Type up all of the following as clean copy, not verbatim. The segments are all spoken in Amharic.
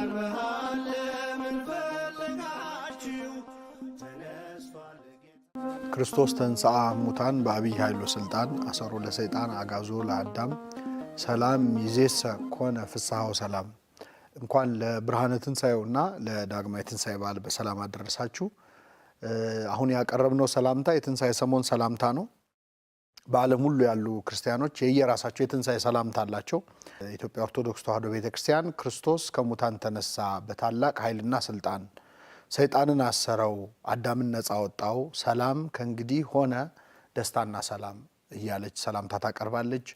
ከሙታን መሃል ለምን ፈለጋችሁ ተነስቷል ክርስቶስ ተንሥአ እሙታን በአቢይ ኃይል ወሥልጣን አሰሮ ለሰይጣን አጋዞ ለአዳም ሰላም ይእዜሰ ኮነ ፍስሐ ወሰላም። እንኳን ለብርሃነ ትንሣኤውና ለዳግማይ ትንሣኤ በዓል በሰላም አደረሳችሁ። አሁን ያቀረብነው ሰላምታ የትንሣኤ ሰሞን ሰላምታ ነው። በዓለም ሁሉ ያሉ ክርስቲያኖች የየራሳቸው የትንሣኤ ሰላምታ አላቸው። ኢትዮጵያ ኦርቶዶክስ ተዋሕዶ ቤተክርስቲያን ክርስቶስ ከሙታን ተነሳ፣ በታላቅ ኃይልና ስልጣን ሰይጣንን አሰረው፣ አዳምን ነፃ ወጣው፣ ሰላም ከእንግዲህ ሆነ፣ ደስታና ሰላም እያለች ሰላምታ ታቀርባለች።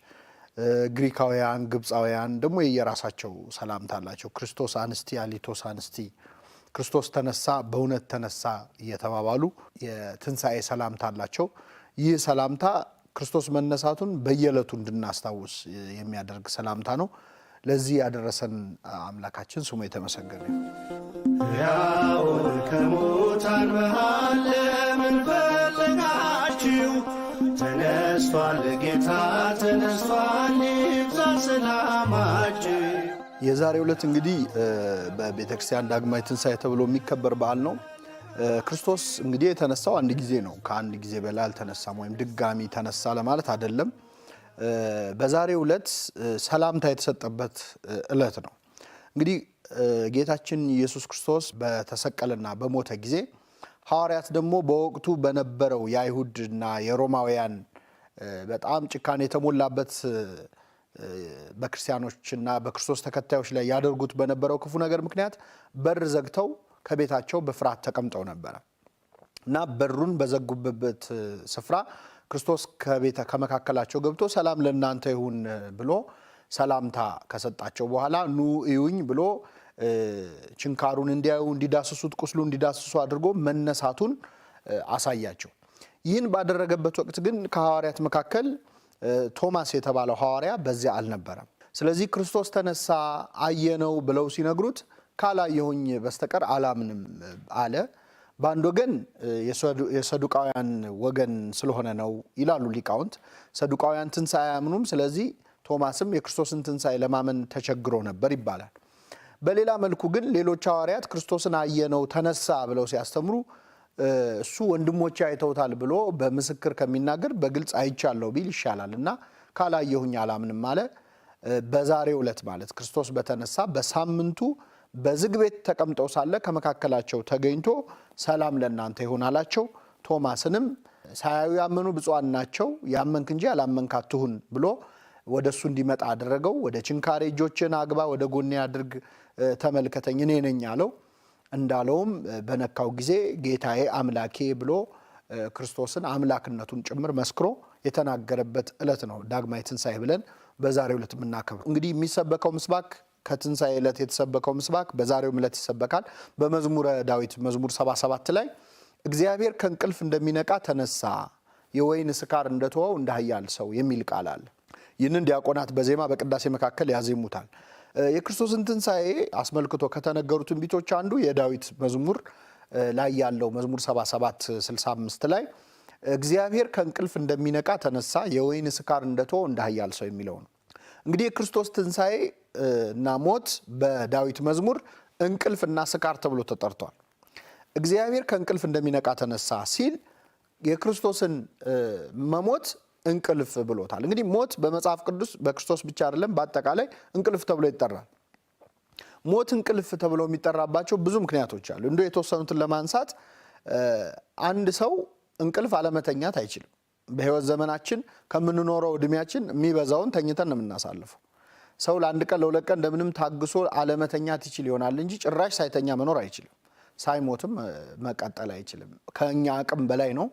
ግሪካውያን፣ ግብፃውያን ደግሞ የየራሳቸው ሰላምታ አላቸው። ክርስቶስ አንስቲ፣ አሊቶስ አንስቲ፣ ክርስቶስ ተነሳ፣ በእውነት ተነሳ እየተባባሉ የትንሣኤ ሰላምታ አላቸው። ይህ ሰላምታ ክርስቶስ መነሳቱን በየዕለቱ እንድናስታውስ የሚያደርግ ሰላምታ ነው። ለዚህ ያደረሰን አምላካችን ስሙ የተመሰገነ ይሁን። ያው ከሙታን መሃል ለምን ፈለጋችሁ ተነስቷል ጌታ ተነስቷል ይብዛ ሰላማችሁ። የዛሬው ዕለት እንግዲህ በቤተክርስቲያን ዳግማይ ትንሣኤ ተብሎ የሚከበር በዓል ነው። ክርስቶስ እንግዲህ የተነሳው አንድ ጊዜ ነው። ከአንድ ጊዜ በላይ አልተነሳም፣ ወይም ድጋሚ ተነሳ ለማለት አይደለም። በዛሬው ዕለት ሰላምታ የተሰጠበት ዕለት ነው። እንግዲህ ጌታችን ኢየሱስ ክርስቶስ በተሰቀለና በሞተ ጊዜ ሐዋርያት ደግሞ በወቅቱ በነበረው የአይሁድና የሮማውያን በጣም ጭካኔ የተሞላበት በክርስቲያኖችና በክርስቶስ ተከታዮች ላይ ያደርጉት በነበረው ክፉ ነገር ምክንያት በር ዘግተው ከቤታቸው በፍርሃት ተቀምጠው ነበረ እና በሩን በዘጉበት ስፍራ ክርስቶስ ከመካከላቸው ገብቶ ሰላም ለእናንተ ይሁን ብሎ ሰላምታ ከሰጣቸው በኋላ ኑ እዩኝ ብሎ ችንካሩን እንዲያዩ፣ እንዲዳስሱት፣ ቁስሉ እንዲዳስሱ አድርጎ መነሳቱን አሳያቸው። ይህን ባደረገበት ወቅት ግን ከሐዋርያት መካከል ቶማስ የተባለው ሐዋርያ በዚያ አልነበረም። ስለዚህ ክርስቶስ ተነሳ አየነው ብለው ሲነግሩት ካላየሁኝ በስተቀር አላምንም አለ። በአንድ ወገን የሰዱቃውያን ወገን ስለሆነ ነው ይላሉ ሊቃውንት። ሰዱቃውያን ትንሣኤ አያምኑም። ስለዚህ ቶማስም የክርስቶስን ትንሣኤ ለማመን ተቸግሮ ነበር ይባላል። በሌላ መልኩ ግን ሌሎች ሐዋርያት ክርስቶስን አየነው ተነሳ ብለው ሲያስተምሩ እሱ ወንድሞቼ አይተውታል ብሎ በምስክር ከሚናገር በግልጽ አይቻለሁ ቢል ይሻላል እና ካላየሁኝ አላምንም አለ። በዛሬው ዕለት ማለት ክርስቶስ በተነሳ በሳምንቱ በዝግ ቤት ተቀምጠው ሳለ ከመካከላቸው ተገኝቶ ሰላም ለእናንተ ይሁን አላቸው። ቶማስንም ሳያዩ ያመኑ ብፁዓን ናቸው፣ ያመንክ እንጂ ያላመንክ አትሁን ብሎ ወደ እሱ እንዲመጣ አደረገው። ወደ ችንካሬ እጆችን አግባ፣ ወደ ጎኔ አድርግ፣ ተመልከተኝ እኔ ነኝ አለው። እንዳለውም በነካው ጊዜ ጌታዬ አምላኬ ብሎ ክርስቶስን አምላክነቱን ጭምር መስክሮ የተናገረበት ዕለት ነው ዳግማይ ትንሣኤ ብለን በዛሬው ዕለት የምናከብረው። እንግዲህ የሚሰበከው ምስባክ ከትንሣኤ ዕለት የተሰበከው ምስባክ በዛሬው ዕለት ይሰበካል። በመዝሙረ ዳዊት መዝሙር 77 ላይ እግዚአብሔር ከእንቅልፍ እንደሚነቃ ተነሳ፣ የወይን ስካር እንደተወው እንደ ኃያል ሰው የሚል ቃል አለ። ይህንን ዲያቆናት በዜማ በቅዳሴ መካከል ያዜሙታል። የክርስቶስን ትንሣኤ አስመልክቶ ከተነገሩ ትንቢቶች አንዱ የዳዊት መዝሙር ላይ ያለው መዝሙር 77:65 ላይ እግዚአብሔር ከእንቅልፍ እንደሚነቃ ተነሳ፣ የወይን ስካር እንደተወው እንደ ኃያል ሰው የሚለው ነው። እንግዲህ የክርስቶስ ትንሣኤ እና ሞት በዳዊት መዝሙር እንቅልፍና ስካር ተብሎ ተጠርቷል። እግዚአብሔር ከእንቅልፍ እንደሚነቃ ተነሳ ሲል የክርስቶስን መሞት እንቅልፍ ብሎታል። እንግዲህ ሞት በመጽሐፍ ቅዱስ በክርስቶስ ብቻ አይደለም፣ በአጠቃላይ እንቅልፍ ተብሎ ይጠራል። ሞት እንቅልፍ ተብሎ የሚጠራባቸው ብዙ ምክንያቶች አሉ። እንደ የተወሰኑትን ለማንሳት አንድ ሰው እንቅልፍ አለመተኛት አይችልም። በህይወት ዘመናችን ከምንኖረው እድሜያችን የሚበዛውን ተኝተን ነው የምናሳልፈው። ሰው ለአንድ ቀን ለሁለት ቀን እንደምንም ታግሶ አለመተኛት ይችል ይሆናል እንጂ ጭራሽ ሳይተኛ መኖር አይችልም። ሳይሞትም መቀጠል አይችልም። ከኛ አቅም በላይ ነው።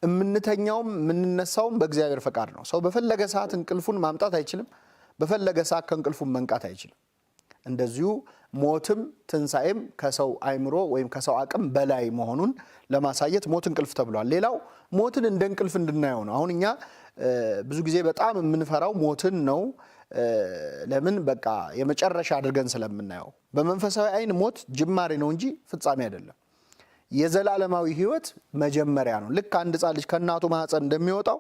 የምንተኛውም የምንነሳውም በእግዚአብሔር ፈቃድ ነው። ሰው በፈለገ ሰዓት እንቅልፉን ማምጣት አይችልም። በፈለገ ሰዓት ከእንቅልፉን መንቃት አይችልም። እንደዚሁ ሞትም ትንሣኤም ከሰው አይምሮ ወይም ከሰው አቅም በላይ መሆኑን ለማሳየት ሞት እንቅልፍ ተብሏል። ሌላው ሞትን እንደ እንቅልፍ እንድናየው ነው። አሁን እኛ ብዙ ጊዜ በጣም የምንፈራው ሞትን ነው። ለምን? በቃ የመጨረሻ አድርገን ስለምናየው። በመንፈሳዊ አይን ሞት ጅማሬ ነው እንጂ ፍጻሜ አይደለም። የዘላለማዊ ህይወት መጀመሪያ ነው። ልክ አንድ ሕፃን ልጅ ከእናቱ ማህፀን እንደሚወጣው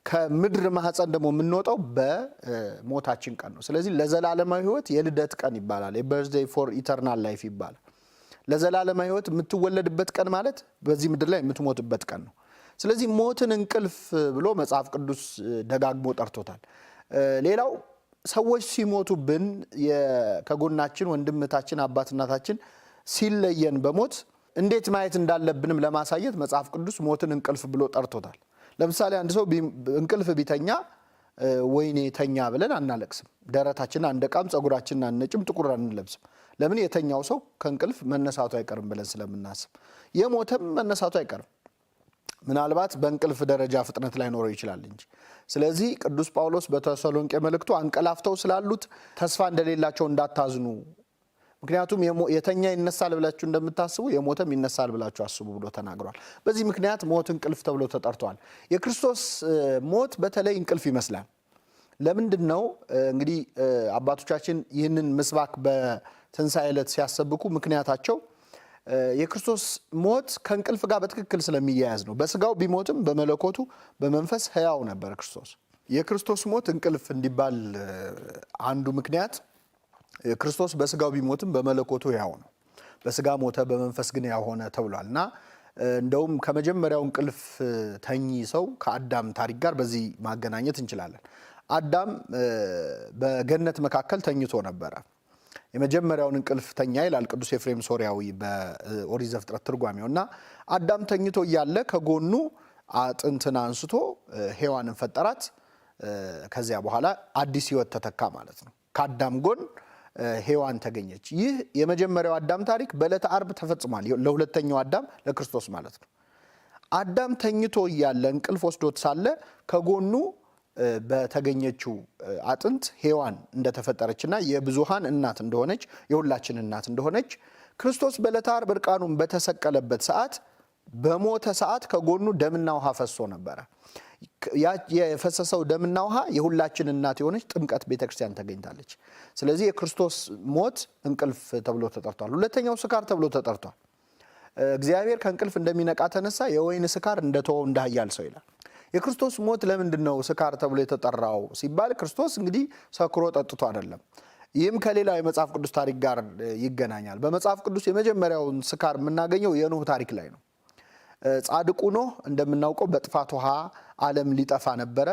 ከምድር ማህፀን ደግሞ የምንወጣው በሞታችን ቀን ነው። ስለዚህ ለዘላለማዊ ህይወት የልደት ቀን ይባላል። የበርዝዴይ ፎር ኢተርናል ላይፍ ይባላል። ለዘላለማዊ ህይወት የምትወለድበት ቀን ማለት በዚህ ምድር ላይ የምትሞትበት ቀን ነው። ስለዚህ ሞትን እንቅልፍ ብሎ መጽሐፍ ቅዱስ ደጋግሞ ጠርቶታል። ሌላው ሰዎች ሲሞቱብን ከጎናችን ወንድምታችን አባት እናታችን ሲለየን በሞት እንዴት ማየት እንዳለብንም ለማሳየት መጽሐፍ ቅዱስ ሞትን እንቅልፍ ብሎ ጠርቶታል። ለምሳሌ አንድ ሰው እንቅልፍ ቢተኛ ወይኔ ተኛ ብለን አናለቅስም። ደረታችንን አንደቃም፣ ጸጉራችንን አንነጭም፣ ጥቁር አንለብስም። ለምን? የተኛው ሰው ከእንቅልፍ መነሳቱ አይቀርም ብለን ስለምናስብ። የሞተም መነሳቱ አይቀርም፣ ምናልባት በእንቅልፍ ደረጃ ፍጥነት ላይ ኖረው ይችላል እንጂ። ስለዚህ ቅዱስ ጳውሎስ በተሰሎንቄ መልእክቱ አንቀላፍተው ስላሉት ተስፋ እንደሌላቸው እንዳታዝኑ፣ ምክንያቱም የተኛ ይነሳል ብላችሁ እንደምታስቡ የሞተም ይነሳል ብላችሁ አስቡ ብሎ ተናግሯል። በዚህ ምክንያት ሞት እንቅልፍ ተብሎ ተጠርቷል። የክርስቶስ ሞት በተለይ እንቅልፍ ይመስላል። ለምንድን ነው? እንግዲህ አባቶቻችን ይህንን ምስባክ በትንሣኤ ዕለት ሲያሰብኩ ምክንያታቸው የክርስቶስ ሞት ከእንቅልፍ ጋር በትክክል ስለሚያያዝ ነው። በስጋው ቢሞትም በመለኮቱ በመንፈስ ሕያው ነበር ክርስቶስ። የክርስቶስ ሞት እንቅልፍ እንዲባል አንዱ ምክንያት ክርስቶስ በስጋው ቢሞትም በመለኮቱ ሕያው ነው። በስጋ ሞተ በመንፈስ ግን ሕያው ሆነ ተብሏል እና እንደውም ከመጀመሪያው እንቅልፍ ተኚ ሰው ከአዳም ታሪክ ጋር በዚህ ማገናኘት እንችላለን። አዳም በገነት መካከል ተኝቶ ነበረ። የመጀመሪያውን እንቅልፍ ተኛ ይላል ቅዱስ ኤፍሬም ሶርያዊ በኦሪት ዘፍጥረት ትርጓሜው። እና አዳም ተኝቶ እያለ ከጎኑ አጥንትን አንስቶ ሔዋንን ፈጠራት። ከዚያ በኋላ አዲስ ሕይወት ተተካ ማለት ነው። ከአዳም ጎን ሔዋን ተገኘች። ይህ የመጀመሪያው አዳም ታሪክ በዕለተ ዓርብ ተፈጽሟል። ለሁለተኛው አዳም ለክርስቶስ ማለት ነው። አዳም ተኝቶ እያለ እንቅልፍ ወስዶት ሳለ ከጎኑ በተገኘችው አጥንት ሔዋን እንደተፈጠረችና የብዙሃን እናት እንደሆነች የሁላችን እናት እንደሆነች ክርስቶስ በዕለተ ዓርብ እርቃኑን በተሰቀለበት ሰዓት በሞተ ሰዓት ከጎኑ ደምና ውሃ ፈሶ ነበረ። የፈሰሰው ደምና ውሃ የሁላችን እናት የሆነች ጥምቀት ቤተክርስቲያን ተገኝታለች። ስለዚህ የክርስቶስ ሞት እንቅልፍ ተብሎ ተጠርቷል። ሁለተኛው ስካር ተብሎ ተጠርቷል። እግዚአብሔር ከእንቅልፍ እንደሚነቃ ተነሳ፣ የወይን ስካር እንደተወው እንደ ኃያል ሰው ይላል። የክርስቶስ ሞት ለምንድን ነው ስካር ተብሎ የተጠራው ሲባል ክርስቶስ እንግዲህ ሰክሮ ጠጥቶ አይደለም። ይህም ከሌላው የመጽሐፍ ቅዱስ ታሪክ ጋር ይገናኛል። በመጽሐፍ ቅዱስ የመጀመሪያውን ስካር የምናገኘው የኖህ ታሪክ ላይ ነው። ጻድቁ ኖህ እንደምናውቀው በጥፋት ውሃ ዓለም ሊጠፋ ነበረ።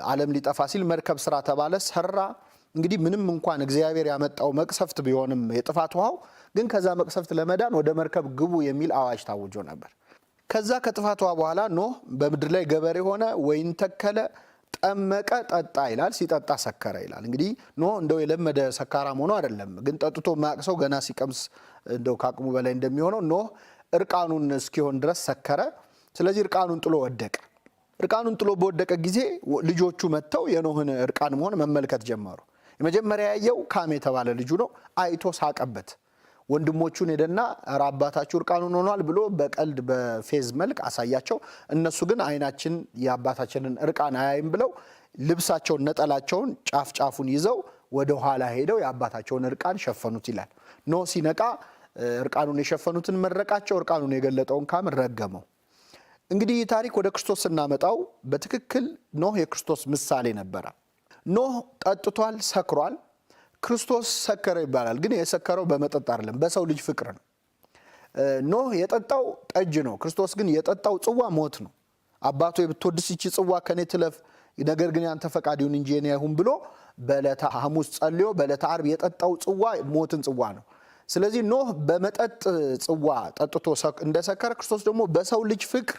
ዓለም ሊጠፋ ሲል መርከብ ስራ ተባለ፣ ሰራ። እንግዲህ ምንም እንኳን እግዚአብሔር ያመጣው መቅሰፍት ቢሆንም የጥፋት ውሃው ግን ከዛ መቅሰፍት ለመዳን ወደ መርከብ ግቡ የሚል አዋጅ ታውጆ ነበር። ከዛ ከጥፋት ውሃ በኋላ ኖህ በምድር ላይ ገበሬ ሆነ፣ ወይን ተከለ፣ ጠመቀ፣ ጠጣ ይላል። ሲጠጣ ሰከረ ይላል። እንግዲህ ኖህ እንደው የለመደ ሰካራም ሆኖ አይደለም፣ ግን ጠጥቶ ማቅሰው ገና ሲቀምስ እንደው ከአቅሙ በላይ እንደሚሆነው ኖህ እርቃኑን እስኪሆን ድረስ ሰከረ። ስለዚህ እርቃኑን ጥሎ ወደቀ። እርቃኑን ጥሎ በወደቀ ጊዜ ልጆቹ መጥተው የኖህን እርቃን መሆን መመልከት ጀመሩ። የመጀመሪያ ያየው ካም የተባለ ልጁ ነው። አይቶ ሳቀበት። ወንድሞቹን ሄደና ኧረ አባታችሁ እርቃኑን ሆኗል ብሎ በቀልድ በፌዝ መልክ አሳያቸው። እነሱ ግን አይናችን የአባታችንን እርቃን አያይም ብለው ልብሳቸውን ነጠላቸውን ጫፍ ጫፉን ይዘው ወደ ኋላ ሄደው የአባታቸውን እርቃን ሸፈኑት ይላል። ኖህ ሲነቃ እርቃኑን የሸፈኑትን መረቃቸው፣ እርቃኑን የገለጠውን ካም ረገመው። እንግዲህ ይህ ታሪክ ወደ ክርስቶስ ስናመጣው በትክክል ኖህ የክርስቶስ ምሳሌ ነበረ። ኖህ ጠጥቷል፣ ሰክሯል። ክርስቶስ ሰከረ ይባላል፣ ግን የሰከረው በመጠጥ አይደለም፣ በሰው ልጅ ፍቅር ነው። ኖህ የጠጣው ጠጅ ነው፣ ክርስቶስ ግን የጠጣው ጽዋ ሞት ነው። አባቶ ብትወድስ ይቺ ጽዋ ከኔ ትለፍ፣ ነገር ግን ያንተ ፈቃድ ይሁን እንጂ የኔ አይሁን ብሎ በዕለተ ሐሙስ ጸልዮ በዕለተ ዓርብ የጠጣው ጽዋ ሞትን ጽዋ ነው። ስለዚህ ኖህ በመጠጥ ጽዋ ጠጥቶ እንደሰከረ ክርስቶስ ደግሞ በሰው ልጅ ፍቅር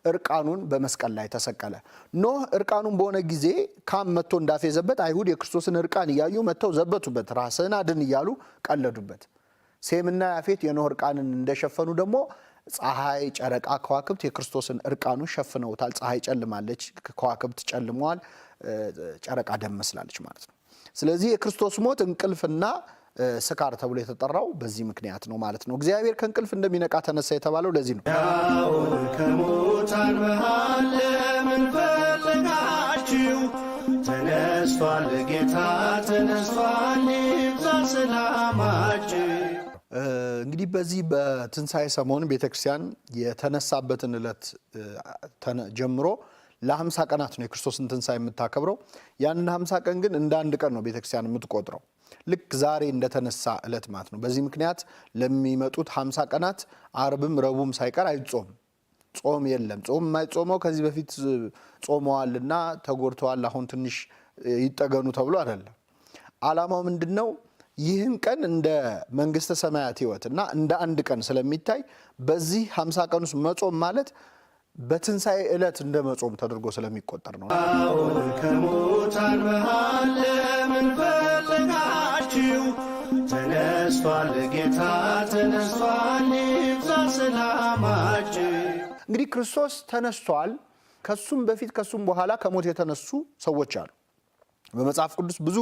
እርቃኑን በመስቀል ላይ ተሰቀለ። ኖህ እርቃኑን በሆነ ጊዜ ካም መጥቶ እንዳፌዘበት አይሁድ የክርስቶስን እርቃን እያዩ መጥተው ዘበቱበት፣ ራስህን አድን እያሉ ቀለዱበት። ሴምና ያፌት የኖህ እርቃንን እንደሸፈኑ ደግሞ ፀሐይ፣ ጨረቃ፣ ከዋክብት የክርስቶስን እርቃኑን ሸፍነውታል። ፀሐይ ጨልማለች፣ ከዋክብት ጨልመዋል፣ ጨረቃ ደም መስላለች ማለት ነው። ስለዚህ የክርስቶስ ሞት እንቅልፍና ስካር ተብሎ የተጠራው በዚህ ምክንያት ነው ማለት ነው። እግዚአብሔር ከእንቅልፍ እንደሚነቃ ተነሳ የተባለው ለዚህ ነው። ከሙታን መሃል ለምን ፈለጋችሁ? ተነስቷል ጌታ ተነስቷል፣ ይብዛ ሰላማችሁ። እንግዲህ በዚህ በትንሣኤ ሰሞን ቤተክርስቲያን የተነሳበትን ዕለት ጀምሮ ለ50 ቀናት ነው የክርስቶስን ትንሣኤ የምታከብረው። ያንን 50 ቀን ግን እንደ አንድ ቀን ነው ቤተክርስቲያን የምትቆጥረው፣ ልክ ዛሬ እንደተነሳ ዕለት ማለት ነው። በዚህ ምክንያት ለሚመጡት 50 ቀናት አርብም ረቡዕም ሳይቀር አይጾም፣ ጾም የለም። ጾም የማይጾመው ከዚህ በፊት ጾመዋልና ተጎድተዋል አሁን ትንሽ ይጠገኑ ተብሎ አይደለም። ዓላማው ምንድነው? ይህን ቀን እንደ መንግስተ ሰማያት ሕይወትና እንደ አንድ ቀን ስለሚታይ በዚህ 50 ቀን ውስጥ መጾም ማለት በትንሣኤ ዕለት እንደ መጾም ተደርጎ ስለሚቆጠር ነው። አሁን ከሙታን መሃል ለምን ፈለጋችሁ? ተነስቷል ጌታ ተነስቷል፣ ይብዛ ሰላማችሁ። እንግዲህ ክርስቶስ ተነስቷል። ከሱም በፊት ከሱም በኋላ ከሞት የተነሱ ሰዎች አሉ። በመጽሐፍ ቅዱስ ብዙ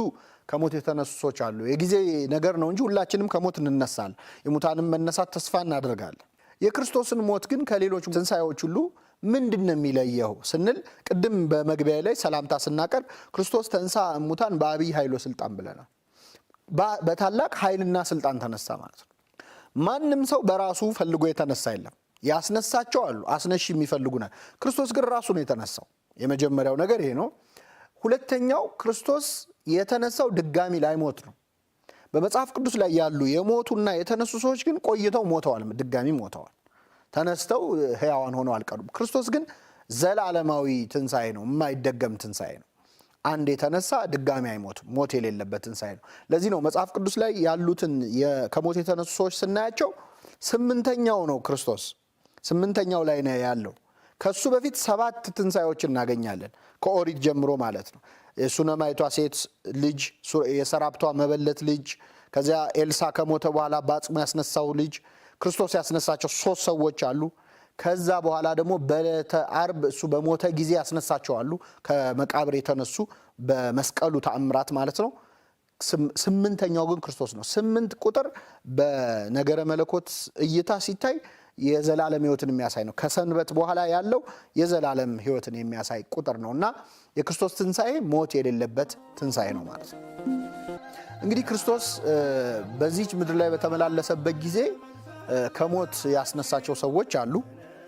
ከሞት የተነሱ ሰዎች አሉ። የጊዜ ነገር ነው እንጂ ሁላችንም ከሞት እንነሳለን። የሙታንም መነሳት ተስፋ እናደርጋለን። የክርስቶስን ሞት ግን ከሌሎች ትንሣኤዎች ሁሉ ምንድን ነው የሚለየው ስንል ቅድም በመግቢያ ላይ ሰላምታ ስናቀርብ ክርስቶስ ተንሳ እሙታን በአብይ ኃይሎ ስልጣን ብለናል። በታላቅ ኃይልና ስልጣን ተነሳ ማለት ነው። ማንም ሰው በራሱ ፈልጎ የተነሳ የለም። ያስነሳቸው አሉ፣ አስነሽ የሚፈልጉናል። ክርስቶስ ግን ራሱ ነው የተነሳው። የመጀመሪያው ነገር ይሄ ነው። ሁለተኛው ክርስቶስ የተነሳው ድጋሚ ላይሞት ነው። በመጽሐፍ ቅዱስ ላይ ያሉ የሞቱና የተነሱ ሰዎች ግን ቆይተው ሞተዋል፣ ድጋሚ ሞተዋል። ተነስተው ሕያዋን ሆነው አልቀሩም። ክርስቶስ ግን ዘላለማዊ ትንሣኤ ነው፣ የማይደገም ትንሣኤ ነው። አንድ የተነሳ ድጋሚ አይሞትም፣ ሞት የሌለበት ትንሣኤ ነው። ለዚህ ነው መጽሐፍ ቅዱስ ላይ ያሉትን ከሞት የተነሱ ሰዎች ስናያቸው 8ኛው ነው ክርስቶስ፣ 8ኛው ላይ ነው ያለው። ከሱ በፊት 7 ትንሣኤዎችን እናገኛለን፣ ከኦሪት ጀምሮ ማለት ነው። የሱነማይቷ ሴት ልጅ፣ የሰራፕቷ መበለት ልጅ፣ ከዚያ ኤልሳ ከሞተ በኋላ በአጽሙ ያስነሳው ልጅ፣ ክርስቶስ ያስነሳቸው 3 ሰዎች አሉ። ከዛ በኋላ ደግሞ በዕለተ ዓርብ እሱ በሞተ ጊዜ ያስነሳቸው አሉ፣ ከመቃብር የተነሱ በመስቀሉ ተአምራት ማለት ነው። 8ኛው ግን ክርስቶስ ነው። 8 ቁጥር በነገረ መለኮት እይታ ሲታይ የዘላለም ሕይወትን የሚያሳይ ነው። ከሰንበት በኋላ ያለው የዘላለም ሕይወትን የሚያሳይ ቁጥር ነው እና የክርስቶስ ትንሣኤ ሞት የሌለበት ትንሣኤ ነው ማለት ነው። እንግዲህ ክርስቶስ በዚች ምድር ላይ በተመላለሰበት ጊዜ ከሞት ያስነሳቸው ሰዎች አሉ።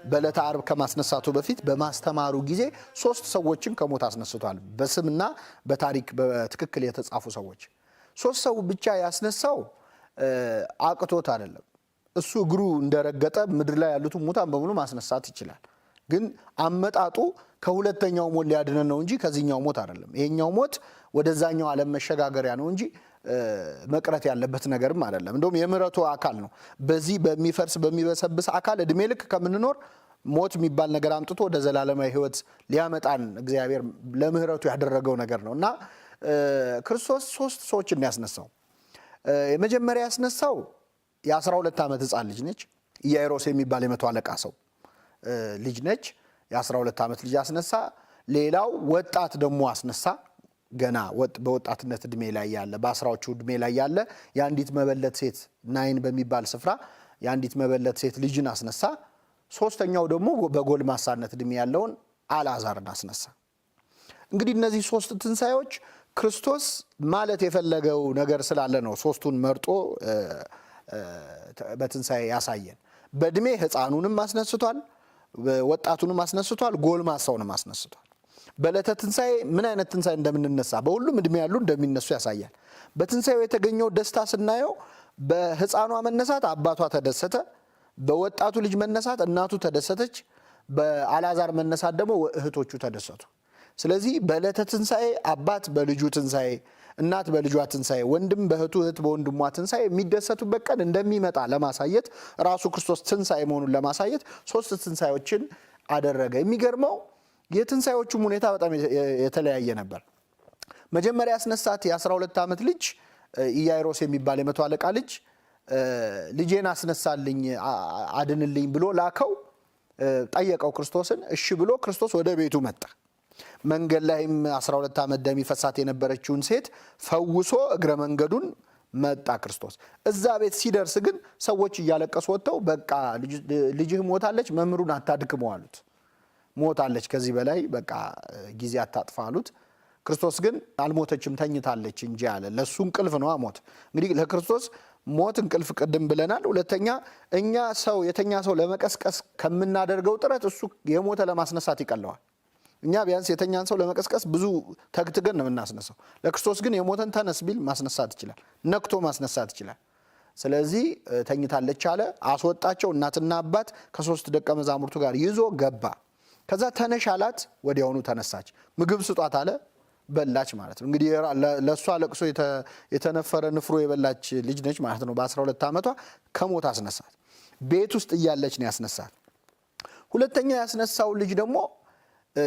በዕለተ ዓርብ ከማስነሳቱ በፊት በማስተማሩ ጊዜ 3 ሰዎችን ከሞት አስነስቷል። በስምና በታሪክ በትክክል የተጻፉ ሰዎች። 3 ሰው ብቻ ያስነሳው አቅቶት አይደለም። እሱ እግሩ እንደረገጠ ምድር ላይ ያሉትን ሙታን በሙሉ ማስነሳት ይችላል። ግን አመጣጡ ከሁለተኛው ሞት ሊያድነን ነው እንጂ ከዚህኛው ሞት አይደለም። ይሄኛው ሞት ወደዛኛው ዓለም መሸጋገሪያ ነው እንጂ መቅረት ያለበት ነገርም አይደለም። እንደውም የምህረቱ አካል ነው። በዚህ በሚፈርስ በሚበሰብስ አካል እድሜ ልክ ከምንኖር ሞት የሚባል ነገር አምጥቶ ወደ ዘላለማዊ ሕይወት ሊያመጣን እግዚአብሔር ለምህረቱ ያደረገው ነገር ነው እና ክርስቶስ 3 ሰዎችን ያስነሳው። የመጀመሪያ ያስነሳው የ12 ዓመት ሕፃን ልጅ ነች። ኢያኢሮስ የሚባል የ100 አለቃ ሰው ልጅ ነች። የ12 ዓመት ልጅ አስነሳ። ሌላው ወጣት ደግሞ አስነሳ። ገና በወጣትነት እድሜ ላይ ያለ በአስራዎቹ እድሜ ላይ ያለ የአንዲት መበለት ሴት ናይን በሚባል ስፍራ የአንዲት መበለት ሴት ልጅን አስነሳ። 3ኛው ደግሞ በጎልማሳነት እድሜ ያለውን አልዓዛርን አስነሳ። እንግዲህ እነዚህ 3 ትንሣኤዎች ክርስቶስ ማለት የፈለገው ነገር ስላለ ነው 3ቱን መርጦ በትንሣኤ ያሳየን። በእድሜ ሕፃኑንም አስነስቷል፣ ወጣቱንም አስነስቷል፣ ጎልማሳውንም አስነስቷል። በዕለተ ትንሣኤ ምን አይነት ትንሣኤ እንደምንነሳ በሁሉም እድሜ ያሉ እንደሚነሱ ያሳያል። በትንሣኤው የተገኘው ደስታ ስናየው በሕፃኗ መነሳት አባቷ ተደሰተ፣ በወጣቱ ልጅ መነሳት እናቱ ተደሰተች፣ በአልዓዛር መነሳት ደግሞ እህቶቹ ተደሰቱ። ስለዚህ በዕለተ ትንሣኤ አባት በልጁ ትንሣኤ፣ እናት በልጇ ትንሣኤ፣ ወንድም በእህቱ፣ እህት በወንድሟ ትንሣኤ የሚደሰቱበት ቀን እንደሚመጣ ለማሳየት ራሱ ክርስቶስ ትንሣኤ መሆኑን ለማሳየት 3 ትንሣኤዎችን አደረገ። የሚገርመው የትንሣኤዎቹም ሁኔታ በጣም የተለያየ ነበር። መጀመሪያ ያስነሳት የ12 ዓመት ልጅ ኢያኢሮስ የሚባል የ100 አለቃ ልጅ ልጄን አስነሳልኝ አድንልኝ ብሎ ላከው፣ ጠየቀው ክርስቶስን። እሺ ብሎ ክርስቶስ ወደ ቤቱ መጣ። መንገድ ላይም 12 ዓመት ደም ይፈሳት የነበረችውን ሴት ፈውሶ እግረ መንገዱን መጣ ክርስቶስ። እዛ ቤት ሲደርስ ግን ሰዎች እያለቀሱ ወጥተው በቃ ልጅህ ሞታለች፣ መምህሩን አታድክመው አሉት። ሞታለች፣ ከዚህ በላይ በቃ ጊዜ አታጥፋ አሉት። ክርስቶስ ግን አልሞተችም ተኝታለች እንጂ አለ። ለሱ እንቅልፍ ነው ሞት። እንግዲህ ለክርስቶስ ሞት እንቅልፍ ቅድም ብለናል። ሁለተኛ እኛ ሰው የተኛ ሰው ለመቀስቀስ ከምናደርገው ጥረት እሱ የሞተ ለማስነሳት ይቀለዋል። እኛ ቢያንስ የተኛን ሰው ለመቀስቀስ ብዙ ተግትገን ነው የምናስነሳው። ለክርስቶስ ግን የሞተን ተነስ ቢል ማስነሳት ይችላል፣ ነክቶ ማስነሳት ይችላል። ስለዚህ ተኝታለች አለ፣ አስወጣቸው። እናትና አባት ከ3 ደቀ መዛሙርቱ ጋር ይዞ ገባ። ከዛ ተነሽ አላት፣ ወዲያውኑ ተነሳች። ምግብ ስጧት አለ፣ በላች ማለት ነው። እንግዲህ ለሷ ለቅሶ የተነፈረ ንፍሮ የበላች ልጅ ነች ማለት ነው። በ12 ዓመቷ ከሞት አስነሳት። ቤት ውስጥ እያለች ነው ያስነሳት። ሁለተኛ ያስነሳው ልጅ ደግሞ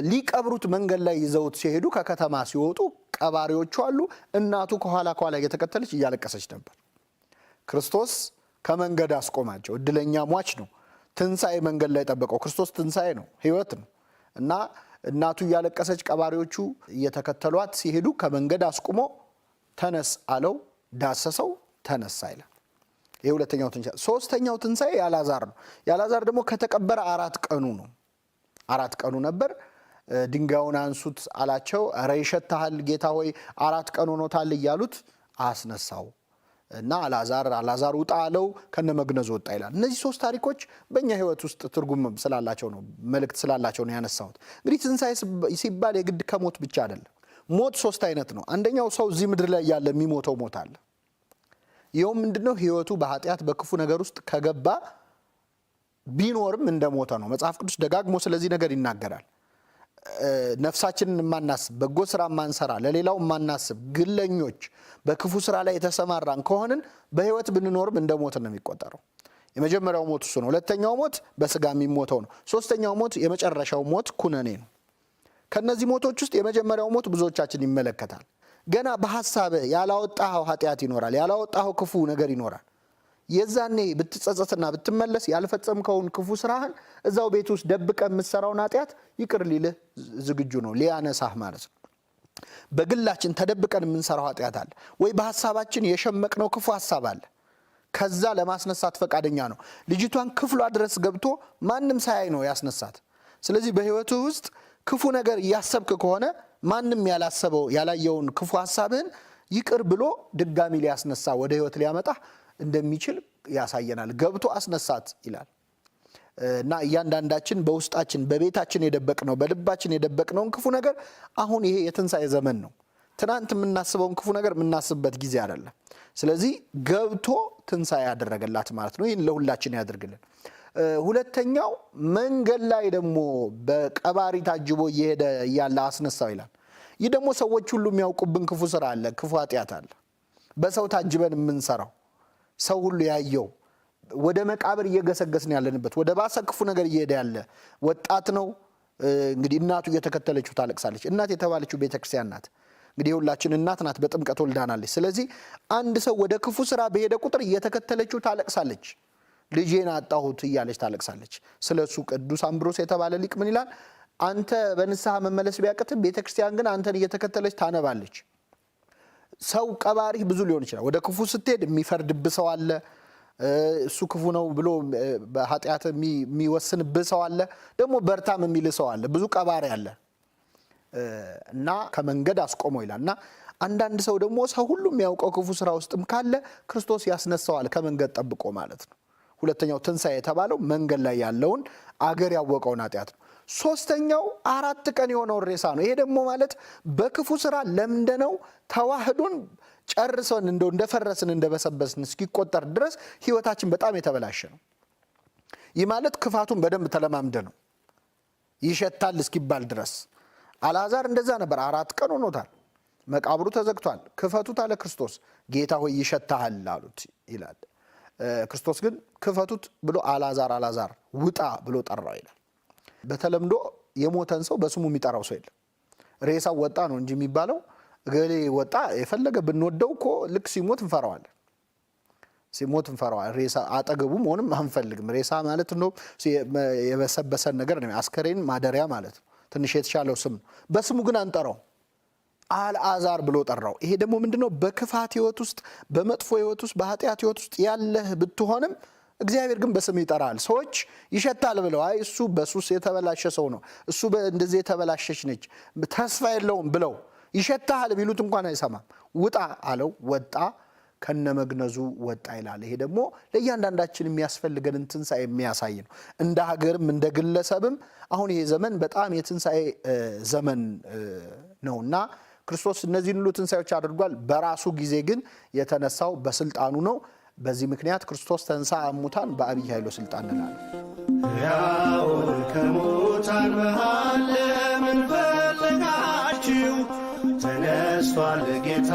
ሊቀብሩት መንገድ ላይ ይዘውት ሲሄዱ ከከተማ ሲወጡ ቀባሪዎቹ አሉ። እናቱ ከኋላ እየተከተለች እያለቀሰች ነበር። ክርስቶስ ከመንገድ አስቆማቸው። እድለኛ ሟች ነው። ትንሣኤ መንገድ ላይ ጠበቀው። ክርስቶስ ትንሣኤ ነው፣ ሕይወት ነው እና እናቱ እያለቀሰች ቀባሪዎቹ እየተከተሏት ሲሄዱ ከመንገድ አስቁሞ ተነስ አለው፣ ዳሰሰው፣ ተነሳ ይላል። ይህ ሁለተኛው ትንሣኤ። ሶስተኛው ትንሣኤ የአልዓዛር ነው። የአልዓዛር ደግሞ ከተቀበረ 4 ቀኑ ነው። 4 ቀኑ ነበር። ድንጋዩን አንሱት አላቸው። ኧረ ይሸታሃል ጌታ ሆይ 4 ቀን ሆኖታል እያሉት አስነሳው እና አልዓዛር ውጣ አለው፣ ከነመግነዙ ወጣ ይላል። እነዚህ 3 ታሪኮች በእኛ ሕይወት ውስጥ ትርጉም ስላላቸው ነው፣ መልእክት ስላላቸው ነው ያነሳሁት። እንግዲህ ትንሣኤ ሲባል የግድ ከሞት ብቻ አይደለም። ሞት 3 አይነት ነው። አንደኛው ሰው እዚህ ምድር ላይ ያለ የሚሞተው ሞት አለ። ይኸው ምንድነው? ሕይወቱ በኃጢአት በክፉ ነገር ውስጥ ከገባ ቢኖርም እንደሞተ ነው። መጽሐፍ ቅዱስ ደጋግሞ ስለዚህ ነገር ይናገራል። ነፍሳችንን የማናስብ፣ በጎ ስራ የማንሰራ፣ ለሌላው የማናስብ ግለኞች፣ በክፉ ስራ ላይ የተሰማራን ከሆንን በሕይወት ብንኖርም እንደሞትን ነው የሚቆጠረው። የመጀመሪያው ሞት እሱ ነው። ሁለተኛው ሞት በስጋ የሚሞተው ነው። ሶስተኛው ሞት የመጨረሻው ሞት ኩነኔ ነው። ከነዚህ ሞቶች ውስጥ የመጀመሪያው ሞት ብዙዎቻችን ይመለከታል። ገና በሐሳብ ያላወጣኸው ኃጢአት ይኖራል፣ ያላወጣኸው ክፉ ነገር ይኖራል። የዛኔ ብትጸጸትና ብትመለስ ያልፈጸምከውን ክፉ ስራህን እዛው ቤት ውስጥ ደብቀ የምትሰራውን ኃጢአት ይቅር ሊልህ ዝግጁ ነው፣ ሊያነሳህ ማለት ነው። በግላችን ተደብቀን የምንሰራው ኃጢአት አለ ወይ? በሐሳባችን የሸመቅነው ክፉ ሐሳብ አለ። ከዛ ለማስነሳት ፈቃደኛ ነው። ልጅቷን ክፍሏ ድረስ ገብቶ ማንም ሳያይ ነው ያስነሳት። ስለዚህ በሕይወትህ ውስጥ ክፉ ነገር እያሰብክ ከሆነ ማንም ያላሰበው ያላየውን ክፉ ሐሳብህን ይቅር ብሎ ድጋሚ ሊያስነሳ ወደ ሕይወት ሊያመጣህ እንደሚችል ያሳየናል። ገብቶ አስነሳት ይላል እና እያንዳንዳችን በውስጣችን በቤታችን የደበቅነው በልባችን የደበቅነውን ክፉ ነገር አሁን ይሄ የትንሣኤ ዘመን ነው። ትናንት የምናስበውን ክፉ ነገር የምናስብበት ጊዜ አይደለም። ስለዚህ ገብቶ ትንሣኤ ያደረገላት ማለት ነው። ይህን ለሁላችን ያደርግልን። ሁለተኛው መንገድ ላይ ደግሞ በቀባሪ ታጅቦ እየሄደ እያለ አስነሳው ይላል። ይህ ደግሞ ሰዎች ሁሉ የሚያውቁብን ክፉ ስራ አለ፣ ክፉ ኃጢአት አለ። በሰው ታጅበን የምንሰራው ሰው ሁሉ ያየው ወደ መቃብር እየገሰገስን ያለንበት ወደ ባሰ ክፉ ነገር እየሄደ ያለ ወጣት ነው። እንግዲህ እናቱ እየተከተለችው ታለቅሳለች። እናት የተባለችው ቤተክርስቲያን ናት። እንግዲህ ሁላችን እናት ናት፣ በጥምቀት ወልዳናለች። ስለዚህ አንድ ሰው ወደ ክፉ ስራ በሄደ ቁጥር እየተከተለችው ታለቅሳለች። ልጄን አጣሁት እያለች ታለቅሳለች። ስለሱ ቅዱስ አምብሮስ የተባለ ሊቅ ምን ይላል? አንተ በንስሐ መመለስ ቢያቅትም ቤተክርስቲያን ግን አንተን እየተከተለች ታነባለች። ሰው ቀባሪህ ብዙ ሊሆን ይችላል። ወደ ክፉ ስትሄድ የሚፈርድብህ ሰው አለ። እሱ ክፉ ነው ብሎ በኃጢአት የሚወስንብህ ሰው አለ። ደግሞ በርታም የሚል ሰው አለ። ብዙ ቀባሪ አለ እና ከመንገድ አስቆመው ይላል። እና አንዳንድ ሰው ደግሞ ሰው ሁሉ የሚያውቀው ክፉ ስራ ውስጥም ካለ ክርስቶስ ያስነሳዋል ከመንገድ ጠብቆ ማለት ነው። ሁለተኛው ትንሣኤ የተባለው መንገድ ላይ ያለውን አገር ያወቀውን ኃጢአት ነው። ሶስተኛው 4 ቀን የሆነውን ሬሳ ነው። ይሄ ደግሞ ማለት በክፉ ስራ ለምንደነው ተዋህዶን ጨርሰን እንደፈረስን እንደበሰበስን እስኪቆጠር ድረስ ህይወታችን በጣም የተበላሸ ነው። ይህ ማለት ክፋቱን በደንብ ተለማምደ ነው ይሸታል እስኪባል ድረስ። አልዓዛር እንደዛ ነበር። 4 ቀን ሆኖታል። መቃብሩ ተዘግቷል። ክፈቱት አለ ክርስቶስ። ጌታ ሆይ ይሸታሃል አሉት ይላል። ክርስቶስ ግን ክፈቱት ብሎ አልዓዛር ውጣ ብሎ ጠራው ይላል። በተለምዶ የሞተን ሰው በስሙ የሚጠራው ሰው የለም። ሬሳው ወጣ ነው እንጂ የሚባለው እገሌ ወጣ። የፈለገ ብንወደው እኮ ልክ ሲሞት እንፈራዋለን። ሲሞት እንፈራዋለን። ሬሳ አጠገቡ መሆንም አንፈልግም። ሬሳ ማለት ነው የበሰበሰን ነገር ነው። አስከሬን ማደሪያ ማለት ነው። ትንሽ የተሻለው ስም ነው። በስሙ ግን አንጠራው። አልዓዛር ብሎ ጠራው። ይሄ ደግሞ ምንድነው? በክፋት ህይወት ውስጥ በመጥፎ ህይወት ውስጥ በኃጢአት ህይወት ውስጥ ያለህ ብትሆንም እግዚአብሔር ግን በስም ይጠራል። ሰዎች ይሸታል ብለው አይ እሱ በሱስ የተበላሸ ሰው ነው፣ እሱ እንደዚህ የተበላሸች ነች፣ ተስፋ የለውም ብለው ይሸታል ቢሉት እንኳን አይሰማም። ውጣ አለው፣ ወጣ። ከነመግነዙ ወጣ ይላል። ይሄ ደግሞ ለእያንዳንዳችን የሚያስፈልገንን ትንሣኤ የሚያሳይ ነው። እንደ ሀገርም እንደ ግለሰብም አሁን ይሄ ዘመን በጣም የትንሣኤ ዘመን ነውና ክርስቶስ እነዚህን ሁሉ ትንሣኤዎች አድርጓል። በራሱ ጊዜ ግን የተነሳው በስልጣኑ ነው። በዚህ ምክንያት ክርስቶስ ተንሥአ እሙታን በአብይ ኃይሎ ስልጣን እንላለን። ሕያውን ከሙታን መሃል ለምን ፈለጋችሁ? ተነስቷል ጌታ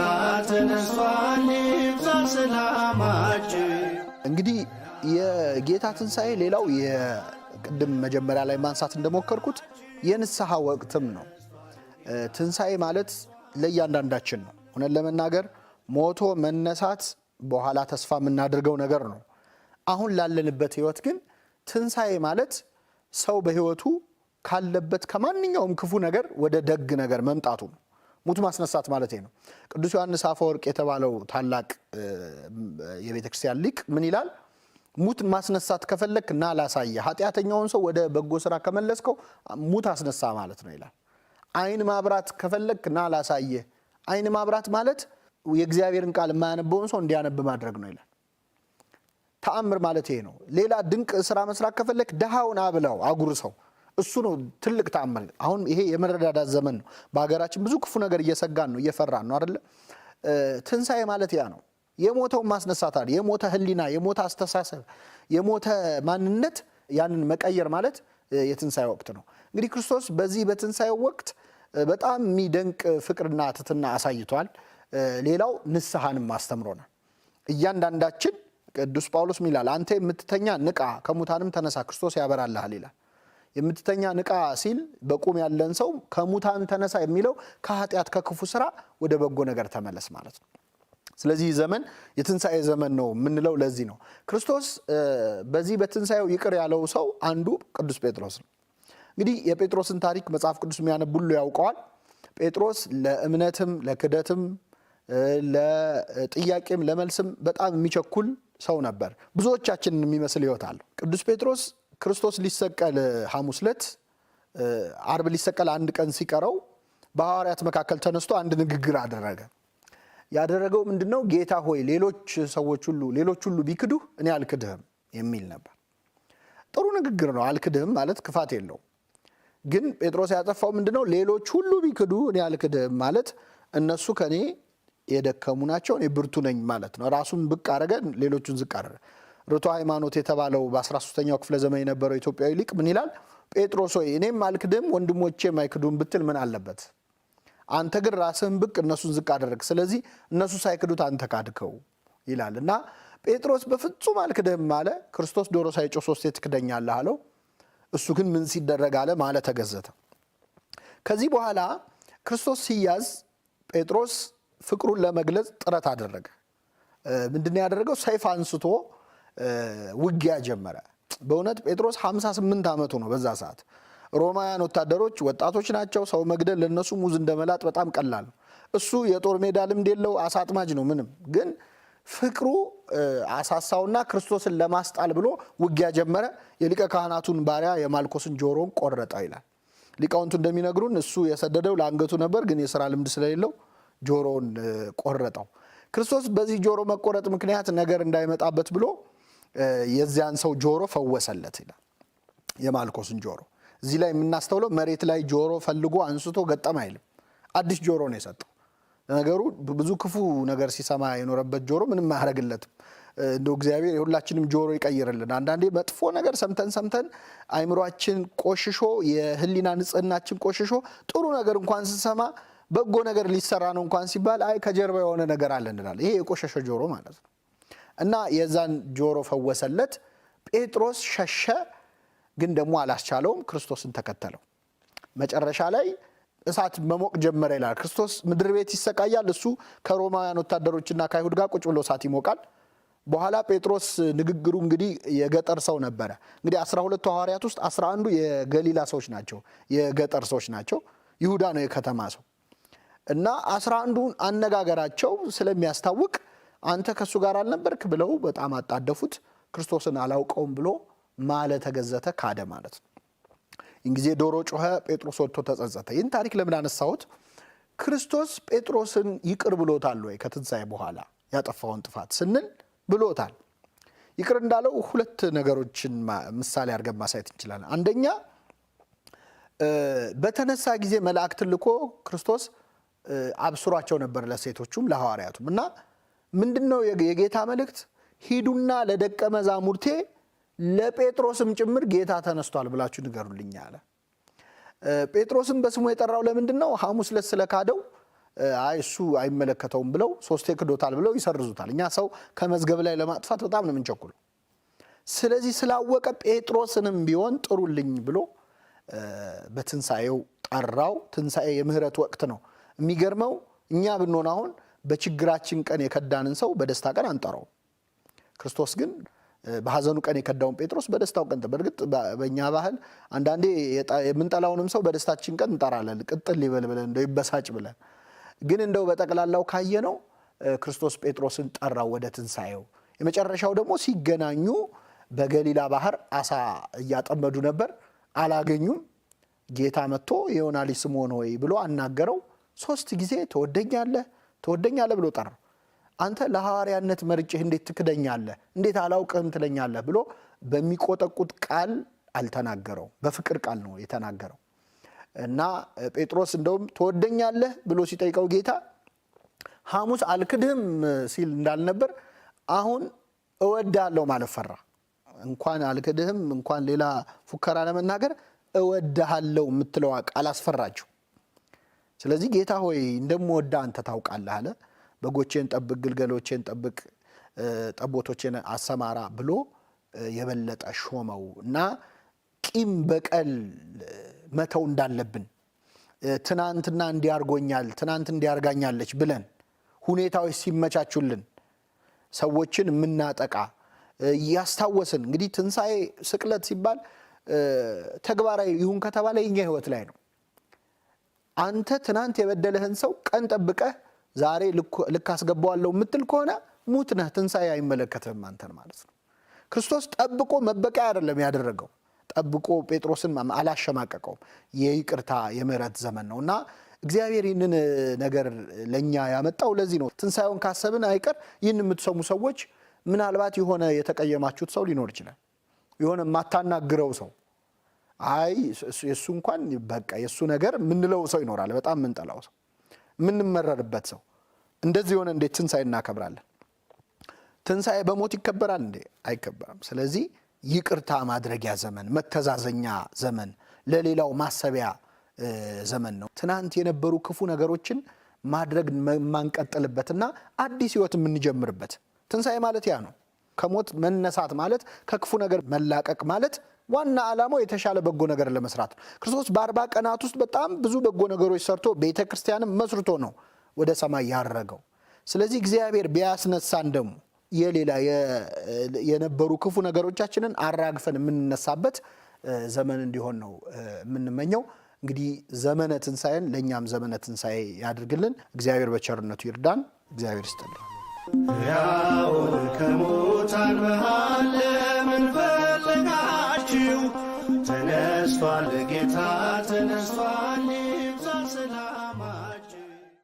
ተነስቷል፣ ይብዛ ሰላማችሁ። እንግዲህ የጌታ ትንሣኤ ሌላው የቅድም መጀመሪያ ላይ ማንሳት እንደሞከርኩት የንስሐ ወቅትም ነው። ትንሣኤ ማለት ለእያንዳንዳችን ነው። ሆነን ለመናገር ሞቶ መነሳት በኋላ ተስፋ የምናደርገው ነገር ነው። አሁን ላለንበት ህይወት ግን ትንሣኤ ማለት ሰው በህይወቱ ካለበት ከማንኛውም ክፉ ነገር ወደ ደግ ነገር መምጣቱ ነው። ሙት ማስነሳት ማለት ነው። ቅዱስ ዮሐንስ አፈወርቅ የተባለው ታላቅ የቤተ ክርስቲያን ሊቅ ምን ይላል? ሙት ማስነሳት ከፈለክ ና ላሳየ፣ ኃጢአተኛውን ሰው ወደ በጎ ስራ ከመለስከው ሙት አስነሳ ማለት ነው ይላል። አይን ማብራት ከፈለክ ና ላሳየ፣ አይን ማብራት ማለት የእግዚአብሔርን ቃል የማያነበውን ሰው እንዲያነብ ማድረግ ነው ይላል። ተአምር ማለት ይሄ ነው። ሌላ ድንቅ ስራ መስራት ከፈለክ ድሃውን አብላው አጉርሰው፣ እሱ ነው ትልቅ ተአምር። አሁን ይሄ የመረዳዳት ዘመን ነው። በሀገራችን ብዙ ክፉ ነገር እየሰጋን ነው፣ እየፈራን ነው አይደለ? ትንሣኤ ማለት ያ ነው። የሞተውን ማስነሳት አይደል? የሞተ ህሊና፣ የሞተ አስተሳሰብ፣ የሞተ ማንነት ያንን መቀየር ማለት የትንሣኤ ወቅት ነው። እንግዲህ ክርስቶስ በዚህ በትንሣኤው ወቅት በጣም የሚደንቅ ፍቅርና ትሕትና አሳይቷል። ሌላው ንስሐንም አስተምሮናል። እያንዳንዳችን ቅዱስ ጳውሎስ ምን ይላል? አንተ የምትተኛ ንቃ፣ ከሙታንም ተነሳ፣ ክርስቶስ ያበራልሃል ይላል። የምትተኛ ንቃ ሲል በቁም ያለን ሰው ከሙታን ተነሳ የሚለው ከኃጢአት ከክፉ ስራ ወደ በጎ ነገር ተመለስ ማለት ነው። ስለዚህ ዘመን የትንሣኤ ዘመን ነው የምንለው ለዚህ ነው። ክርስቶስ በዚህ በትንሣኤው ይቅር ያለው ሰው አንዱ ቅዱስ ጴጥሮስ ነው። እንግዲህ የጴጥሮስን ታሪክ መጽሐፍ ቅዱስ የሚያነብ ሁሉ ያውቀዋል። ጴጥሮስ ለእምነትም ለክደትም ለጥያቄም ለመልስም በጣም የሚቸኩል ሰው ነበር። ብዙዎቻችንን የሚመስል ህይወት አለው። ቅዱስ ጴጥሮስ ክርስቶስ ሊሰቀል ሐሙስ ዕለት አርብ ሊሰቀል አንድ ቀን ሲቀረው በሐዋርያት መካከል ተነስቶ አንድ ንግግር አደረገ። ያደረገው ምንድነው? ጌታ ሆይ ሌሎች ሁሉ ቢክዱህ እኔ አልክድህም የሚል ነበር። ጥሩ ንግግር ነው። አልክድህም ማለት ክፋት የለውም። ግን ጴጥሮስ ያጠፋው ምንድነው? ሌሎች ሁሉ ቢክዱ እኔ አልክድህም ማለት እነሱ ከኔ የደከሙ ናቸው፣ እኔ ብርቱ ነኝ ማለት ነው። ራሱን ብቅ አረገ፣ ሌሎቹን ዝቅ አረገ። ርቱዐ ሃይማኖት የተባለው በ13ኛው ክፍለ ዘመን የነበረው ኢትዮጵያዊ ሊቅ ምን ይላል? ጴጥሮስ ሆይ እኔም አልክድህም ወንድሞቼም አይክዱም ብትል ምን አለበት? አንተ ግን ራስህን ብቅ እነሱን ዝቅ አደረግ። ስለዚህ እነሱ ሳይክዱት አንተ ካድከው ይላል። እና ጴጥሮስ በፍጹም አልክድህም አለ። ክርስቶስ ዶሮ ሳይጮህ 3 ትክደኛለህ አለው። እሱ ግን ምን ሲደረግ አለ ማለት ተገዘተ። ከዚህ በኋላ ክርስቶስ ሲያዝ ጴጥሮስ ፍቅሩን ለመግለጽ ጥረት አደረገ። ምንድነው ያደረገው? ሰይፍ አንስቶ ውጊያ ጀመረ። በእውነት ጴጥሮስ 58 ዓመቱ ነው በዛ ሰዓት። ሮማውያን ወታደሮች ወጣቶች ናቸው። ሰው መግደል ለነሱ ሙዝ እንደመላጥ በጣም ቀላል ነው። እሱ የጦር ሜዳ ልምድ የለው፣ አሳ አጥማጅ ነው። ምንም ግን ፍቅሩ አሳሳውና ክርስቶስን ለማስጣል ብሎ ውጊያ ጀመረ። የሊቀ ካህናቱን ባሪያ የማልኮስን ጆሮን ቆረጠው ይላል። ሊቃውንቱ እንደሚነግሩን እሱ የሰደደው ለአንገቱ ነበር፣ ግን የሥራ ልምድ ስለሌለው ጆሮን ቆረጠው። ክርስቶስ በዚህ ጆሮ መቆረጥ ምክንያት ነገር እንዳይመጣበት ብሎ የዚያን ሰው ጆሮ ፈወሰለት ይላል። የማልኮስን ጆሮ እዚህ ላይ የምናስተውለው መሬት ላይ ጆሮ ፈልጎ አንስቶ ገጠም አይልም። አዲስ ጆሮ ነው የሰጠው። ነገሩ ብዙ ክፉ ነገር ሲሰማ የኖረበት ጆሮ ምንም አያደርግለትም። እንደው እግዚአብሔር የሁላችንም ጆሮ ይቀይርልን። አንዳንዴ መጥፎ ነገር ሰምተን አይምሯችን ቆሽሾ የህሊና ንጽህናችን ቆሽሾ ጥሩ ነገር እንኳን ስንሰማ በጎ ነገር ሊሰራ ነው እንኳን ሲባል አይ ከጀርባ የሆነ ነገር አለ እንላለን። ይሄ የቆሸሸ ጆሮ ማለት ነው። እና የዛን ጆሮ ፈወሰለት። ጴጥሮስ ሸሸ፣ ግን ደግሞ አላስቻለውም። ክርስቶስን ተከተለው። መጨረሻ ላይ እሳት መሞቅ ጀመረ ይላል። ክርስቶስ ምድር ቤት ይሰቃያል። እሱ ከሮማውያን ወታደሮችና ከአይሁድ ጋር ቁጭ ብሎ እሳት ይሞቃል። በኋላ ጴጥሮስ ንግግሩ እንግዲህ የገጠር ሰው ነበረ። እንግዲህ 12 ሐዋርያት ውስጥ 11ዱ የገሊላ ሰዎች ናቸው፣ የገጠር ሰዎች ናቸው። ይሁዳ ነው የከተማ ሰው። እና 11ዱን አነጋገራቸው ስለሚያስታውቅ አንተ ከሱ ጋር አልነበርክ ብለው በጣም አጣደፉት። ክርስቶስን አላውቀውም ብሎ ማለ ተገዘተ፣ ካደ ማለት ነው። እንግዲህ ዶሮ ጮኸ፣ ጴጥሮስ ወጥቶ ተጸጸተ። ይህን ታሪክ ለምን አነሳሁት? ክርስቶስ ጴጥሮስን ይቅር ብሎታል ወይ? ከትንሣኤ በኋላ ያጠፋውን ጥፋት ስንል ብሎታል። ይቅር እንዳለው ሁለት ነገሮችን ምሳሌ አድርገን ማሳየት እንችላለን። አንደኛ በተነሳ ጊዜ መላእክትን ልኮ ክርስቶስ አብስሯቸው ነበር ለሴቶቹም ለሐዋርያቱም እና ምንድነው የጌታ መልእክት? ሂዱና ለደቀ መዛሙርቴ ለጴጥሮስም ጭምር ጌታ ተነስቷል ብላችሁ ንገሩልኝ አለ። ጴጥሮስም በስሙ የጠራው ለምንድነው? ሐሙስ ዕለት ስለካደው አይ እሱ አይመለከተውም ብለው ሶስቴ ክዶታል ብለው ይሰርዙታል። እኛ ሰው ከመዝገብ ላይ ለማጥፋት በጣም ነው የምንቸኩለው። ስለዚህ ስላወቀ ጴጥሮስንም ቢሆን ጥሩልኝ ብሎ በትንሳኤው ጠራው። ትንሳኤ የምህረት ወቅት ነው። የሚገርመው እኛ ብንሆን አሁን በችግራችን ቀን የከዳንን ሰው በደስታ ቀን አንጠራው። ክርስቶስ ግን በሐዘኑ ቀን የከዳውን ጴጥሮስ በደስታው ቀን በእርግጥ በእኛ ባህል አንዳንዴ የምንጠላውንም ሰው በደስታችን ቀን እንጠራለን። ቅጥል ይበል ብለን እንደው ይበሳጭ ብለን ግን እንደው በጠቅላላው ካየነው ክርስቶስ ጴጥሮስን ጠራው ወደ ትንሳኤው። የመጨረሻው ደግሞ ሲገናኙ በገሊላ ባህር አሳ እያጠመዱ ነበር፣ አላገኙም። ጌታ መጥቶ የዮና ልጅ ስምዖን ሆይ ብሎ አናገረው። 3 ጊዜ ትወደኛለህ ብሎ ጠራው። አንተ ለሐዋርያነት መርጬህ እንዴት ትክደኛለህ? እንዴት አላውቅህም ትለኛለህ ብሎ በሚቆጠቁጥ ቃል አልተናገረው፣ በፍቅር ቃል ነው የተናገረው። እና ጴጥሮስ እንደውም ትወደኛለህ ብሎ ሲጠይቀው ጌታ ሐሙስ አልክድህም ሲል እንዳልነበር አሁን እወድሃለሁ ማለት ፈራ። እንኳን አልክድህም እንኳን ሌላ ፉከራ ለመናገር እወድሃለሁ የምትለው ቃል አስፈራቸው። ስለዚህ ጌታ ሆይ እንደምወድህ አንተ ታውቃለህ አለ። በጎቼን ጠብቅ፣ ግልገሎቼን ጠብቅ፣ ጠቦቶቼን አሰማራ ብሎ የበለጠ ሾመው እና ቂም በቀል መተው እንዳለብን ትናንትና እንዲያርጎኛል ትናንት እንዲያርጋኛለች ብለን ሁኔታዎች ሲመቻቹልን ሰዎችን የምናጠቃ ያስታወስን። እንግዲህ ትንሳኤ ስቅለት ሲባል ተግባራዊ ይሁን ከተባለ የኛ ህይወት ላይ ነው። አንተ ትናንት የበደለህን ሰው ቀን ጠብቀህ ዛሬ ልክ አስገባዋለሁ የምትል ከሆነ ሙት ነህ። ትንሳኤ አይመለከትህም አንተን ማለት ነው። ክርስቶስ ጠብቆ መበቀያ አይደለም ያደረገው። ጠብቆ ጴጥሮስን አላሸማቀቀውም። የይቅርታ የምህረት ዘመን ነውና እግዚአብሔር ይህንን ነገር ለኛ ያመጣው ለዚህ ነው። ትንሳኤውን ካሰብን አይቀር ይህን የምትሰሙ ሰዎች ምናልባት የሆነ የተቀየማችሁት ሰው ሊኖር ይችላል። የሆነ ማታናግረው ሰው አይ የሱ እንኳን በቃ የሱ ነገር ምንለው ሰው ይኖራል። በጣም ምንጠላው ሰው፣ ምንመረርበት ሰው እንደዚህ ሆነ እንዴት ትንሳኤ እናከብራለን? ትንሳኤ በሞት ይከበራል እንዴ? አይከበርም። ስለዚህ ይቅርታ ማድረጊያ ዘመን፣ መተዛዘኛ ዘመን፣ ለሌላው ማሰቢያ ዘመን ነው። ትናንት የነበሩ ክፉ ነገሮችን ማድረግ ማንቀጥልበትና አዲስ ህይወት የምንጀምርበት ትንሳኤ ማለት ያ ነው። ከሞት መነሳት ማለት ከክፉ ነገር መላቀቅ ማለት ዋና ዓላማው የተሻለ በጎ ነገር ለመስራት ነው። ክርስቶስ በ40 ቀናት ውስጥ በጣም ብዙ በጎ ነገሮች ሰርቶ ቤተክርስቲያንም መስርቶ ነው ወደ ሰማይ ያረገው። ስለዚህ እግዚአብሔር ቢያስነሳን ደግሞ የሌላ የነበሩ ክፉ ነገሮቻችንን አራግፈን የምንነሳበት ዘመን እንዲሆን ነው የምንመኘው። እንግዲህ ዘመነ ትንሳኤን ለኛም ዘመነ ትንሳኤ ያድርግልን። እግዚአብሔር በቸርነቱ ይርዳን። እግዚአብሔር ይስጥልን። ያው ከሙታን መሃል ለምን ፈለጋችሁ? ተነስቷል ጌታ ተነስቷል።